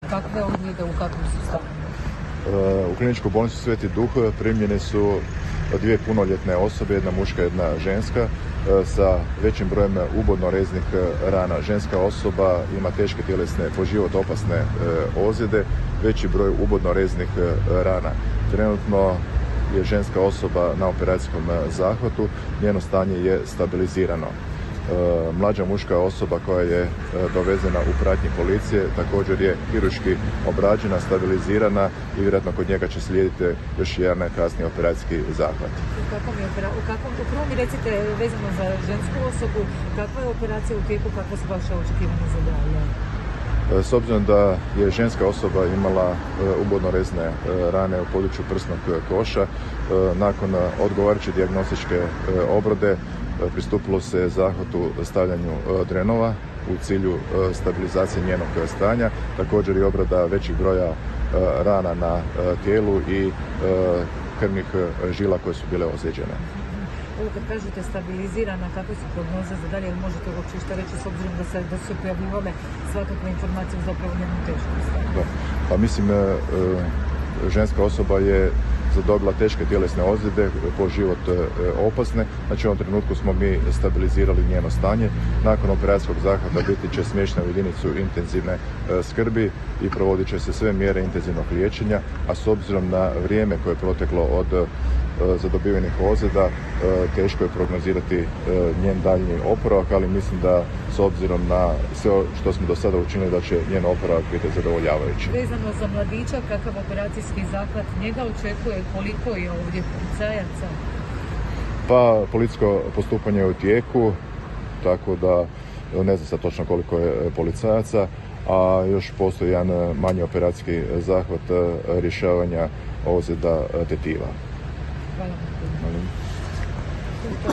kakve ozljede, u kakvom su stanju? U kliničku bolnicu Sveti Duh primljene su dvije punoljetne osobe, jedna muška, jedna ženska, sa većim brojem ubodno reznih rana. Ženska osoba ima teške tjelesne, po život opasne ozljede, veći broj ubodno reznih rana. Trenutno je ženska osoba na operacijskom zahvatu, njeno stanje je stabilizirano. Mlađa muška osoba koja je dovezena u pratnji policije također je kirurški obrađena, stabilizirana i vjerojatno kod njega će slijediti još jedan kasniji operacijski zahvat. U prvom mi recite, vezano za žensku osobu, kakva je operacija u tijeku, kakva su vaše očekivanja za dalje? S obzirom da je ženska osoba imala ubodno rezne rane u području prsnog koša, nakon odgovarajuće dijagnostičke obrade pristupilo se zahvatu stavljanju drenova u cilju stabilizacije njenog stanja, također i obrada većih broja rana na tijelu i krvnih žila koje su bile ozlijeđene. Ovo kad kažete stabilizirana, kakve su prognoze za dalje, ili možete uopće što reći s obzirom da su pojavljivale svakakve informacije zapravo njenom teškom stanju? Pa mislim, ženska osoba je zadobila teške tjelesne ozljede, po život opasne. Znači u ovom trenutku smo mi stabilizirali njeno stanje. Nakon operacijskog zahvata biti će smještena u jedinicu intenzivne skrbi i provodit će se sve mjere intenzivnog liječenja, a s obzirom na vrijeme koje je proteklo od zadobivenih ozljeda, teško je prognozirati njen daljnji oporavak, ali mislim da s obzirom na sve što smo do sada učinili da će njen oporavak biti zadovoljavajući. Vezano za mladića, kakav operacijski zahvat njega očekuje, koliko je ovdje policajaca? Pa policijsko postupanje je u tijeku, tako da ne znam sad točno koliko je policajaca, a još postoji jedan manji operacijski zahvat rješavanja ozljeda tetiva. Hvala.